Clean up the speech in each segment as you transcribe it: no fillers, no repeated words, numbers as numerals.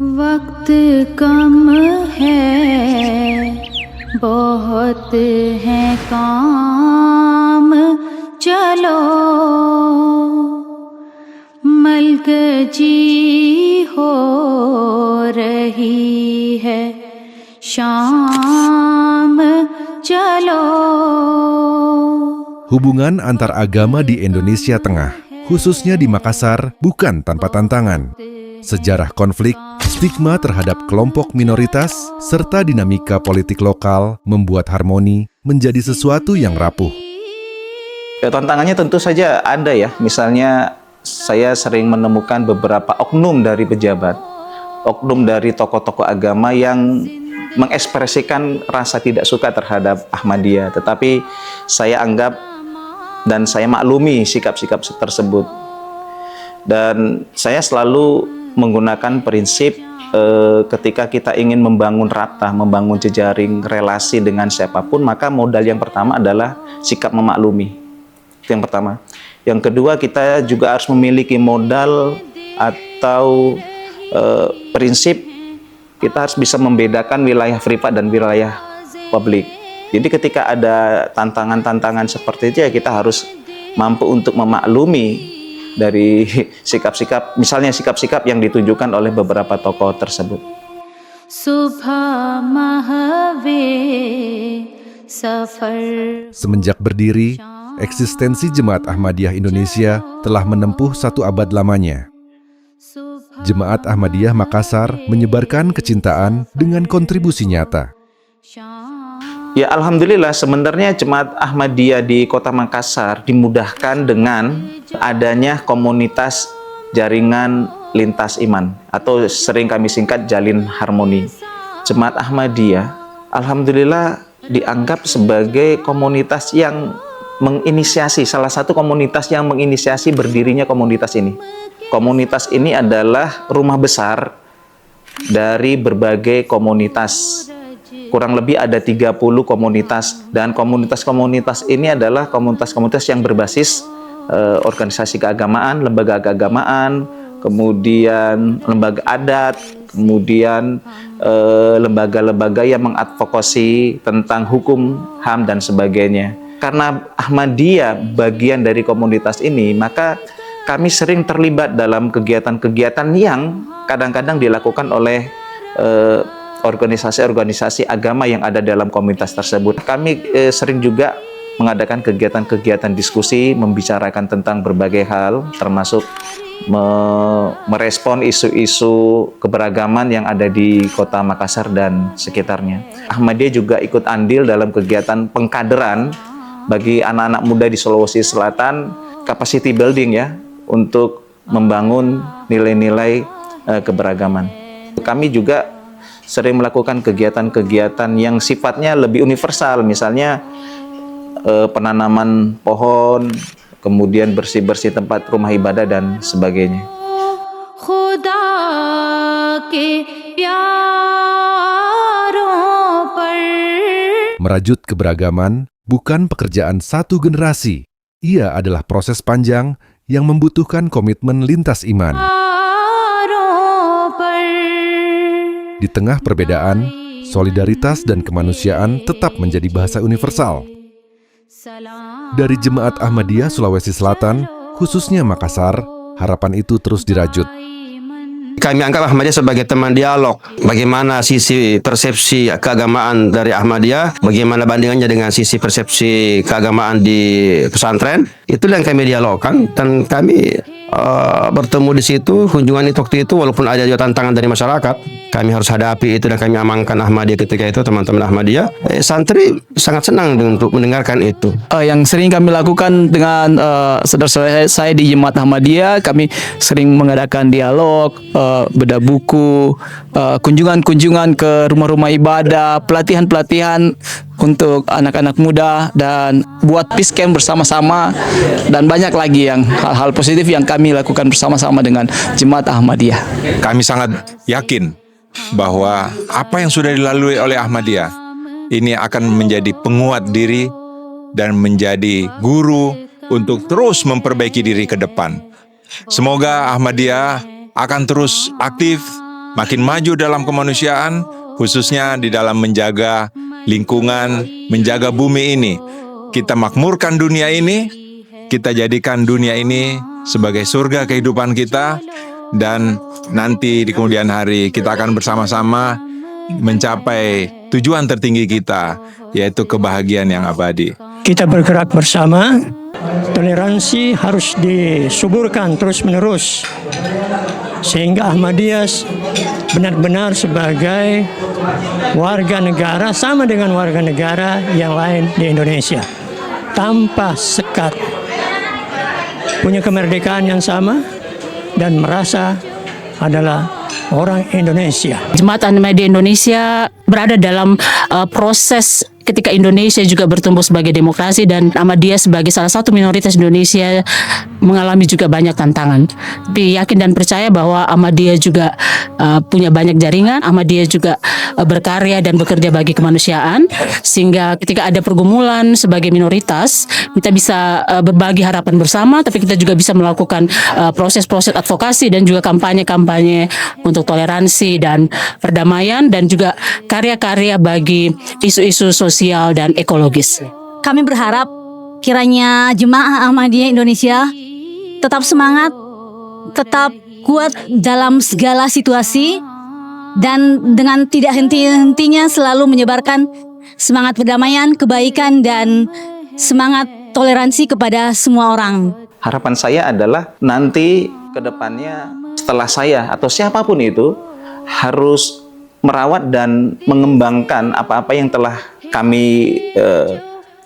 वक्त कम है बहुत है काम चलो मलगजी हो रही है शाम चलो. Hubungan antar agama di Indonesia Tengah, khususnya di Makassar, bukan tanpa tantangan. Sejarah konflik, stigma terhadap kelompok minoritas, serta dinamika politik lokal membuat harmoni menjadi sesuatu yang rapuh. Tantangannya tentu saja ada ya, misalnya saya sering menemukan beberapa oknum dari pejabat, oknum dari tokoh-tokoh agama yang mengekspresikan rasa tidak suka terhadap Ahmadiyah, tetapi saya anggap dan saya maklumi sikap-sikap tersebut. Dan saya selalu menggunakan prinsip ketika kita ingin membangun ratah, membangun jejaring relasi dengan siapapun, maka modal yang pertama adalah sikap memaklumi. Itu yang pertama. Yang kedua, kita juga harus memiliki modal atau prinsip kita harus bisa membedakan wilayah privat dan wilayah publik. Jadi ketika ada tantangan-tantangan seperti itu ya kita harus mampu untuk memaklumi dari sikap-sikap, misalnya sikap-sikap yang ditunjukkan oleh beberapa tokoh tersebut. Semenjak berdiri, eksistensi Jemaat Ahmadiyah Indonesia telah menempuh 1 abad lamanya. Jemaat Ahmadiyah Makassar menyebarkan kecintaan dengan kontribusi nyata. Ya alhamdulillah, sebenarnya Jemaat Ahmadiyah di Kota Makassar dimudahkan dengan adanya komunitas jaringan lintas iman atau sering kami singkat Jalin Harmoni. Jemaat Ahmadiyah alhamdulillah dianggap sebagai komunitas yang menginisiasi, salah satu komunitas yang menginisiasi berdirinya komunitas ini. Komunitas ini adalah rumah besar dari berbagai komunitas. Kurang lebih ada 30 komunitas, dan komunitas-komunitas ini adalah komunitas-komunitas yang berbasis organisasi keagamaan, lembaga keagamaan, kemudian lembaga adat, kemudian lembaga-lembaga yang mengadvokasi tentang hukum, HAM, dan sebagainya. Karena Ahmadiyah bagian dari komunitas ini, maka kami sering terlibat dalam kegiatan-kegiatan yang kadang-kadang dilakukan oleh organisasi-organisasi agama yang ada dalam komunitas tersebut. Kami sering juga mengadakan kegiatan-kegiatan diskusi, membicarakan tentang berbagai hal, termasuk merespon isu-isu keberagaman yang ada di Kota Makassar dan sekitarnya. Ahmadiyah juga ikut andil dalam kegiatan pengkaderan bagi anak-anak muda di Sulawesi Selatan, capacity building ya, untuk membangun nilai-nilai keberagaman. Kami juga sering melakukan kegiatan-kegiatan yang sifatnya lebih universal, misalnya penanaman pohon, kemudian bersih-bersih tempat rumah ibadah dan sebagainya. Merajut keberagaman bukan pekerjaan satu generasi. Ia adalah proses panjang yang membutuhkan komitmen lintas iman. Di tengah perbedaan, solidaritas dan kemanusiaan tetap menjadi bahasa universal. Dari Jemaat Ahmadiyah Sulawesi Selatan, khususnya Makassar, harapan itu terus dirajut. Kami anggap Ahmadiyah sebagai teman dialog. Bagaimana sisi persepsi keagamaan dari Ahmadiyah, bagaimana bandingannya dengan sisi persepsi keagamaan di pesantren. Itulah yang kami dialogkan, dan kami bertemu di situ. Kunjungan itu waktu itu walaupun ada juga tantangan dari masyarakat, kami harus hadapi itu dan kami amankan Ahmadiyah ketika itu, teman-teman Ahmadiyah. Santri sangat senang untuk mendengarkan itu. Yang sering kami lakukan dengan saudara-saudara saya di Jemaat Ahmadiyah, kami sering mengadakan dialog, bedah buku, kunjungan-kunjungan ke rumah-rumah ibadah, pelatihan-pelatihan untuk anak-anak muda, dan buat peace camp bersama-sama, dan banyak lagi yang hal-hal positif yang kami lakukan bersama-sama dengan Jemaat Ahmadiyah. Kami sangat yakin bahwa apa yang sudah dilalui oleh Ahmadiyah ini akan menjadi penguat diri dan menjadi guru untuk terus memperbaiki diri ke depan. Semoga Ahmadiyah akan terus aktif makin maju dalam kemanusiaan, khususnya di dalam menjaga lingkungan, menjaga bumi ini. Kita makmurkan dunia ini, kita jadikan dunia ini sebagai surga kehidupan kita, dan nanti di kemudian hari kita akan bersama-sama mencapai tujuan tertinggi kita, yaitu kebahagiaan yang abadi. Kita bergerak bersama, toleransi harus disuburkan terus-menerus, sehingga Ahmadiyah benar-benar sebagai warga negara sama dengan warga negara yang lain di Indonesia, tanpa sekat, punya kemerdekaan yang sama dan merasa adalah orang Indonesia. Jemaat Ahmadiyah Indonesia berada dalam proses ketika Indonesia juga bertumbuh sebagai demokrasi, dan Ahmadiyah sebagai salah satu minoritas Indonesia mengalami juga banyak tantangan. Tapi yakin dan percaya bahwa Ahmadiyah juga punya banyak jaringan, Ahmadiyah juga berkarya dan bekerja bagi kemanusiaan, sehingga ketika ada pergumulan sebagai minoritas, kita bisa berbagi harapan bersama, tapi kita juga bisa melakukan proses-proses advokasi dan juga kampanye-kampanye untuk toleransi dan perdamaian, dan juga karya-karya bagi isu-isu sosial dan ekologis. Kami berharap kiranya jemaah Ahmadiyah Indonesia tetap semangat, tetap kuat dalam segala situasi, dan dengan tidak henti-hentinya selalu menyebarkan semangat perdamaian, kebaikan, dan semangat toleransi kepada semua orang. Harapan saya adalah nanti ke depannya setelah saya atau siapapun itu harus merawat dan mengembangkan apa-apa yang telah kami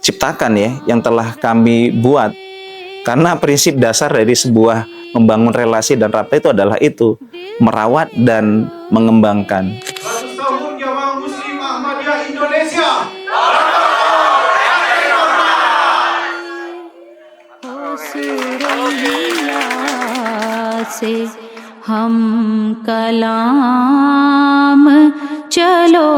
ciptakan, ya, yang telah kami buat. Karena prinsip dasar dari sebuah membangun relasi dan rabta itu adalah itu, merawat dan mengembangkan. 100 tahun Jamaah Muslim Ahmadiyah Indonesia. से हम कलाम चलो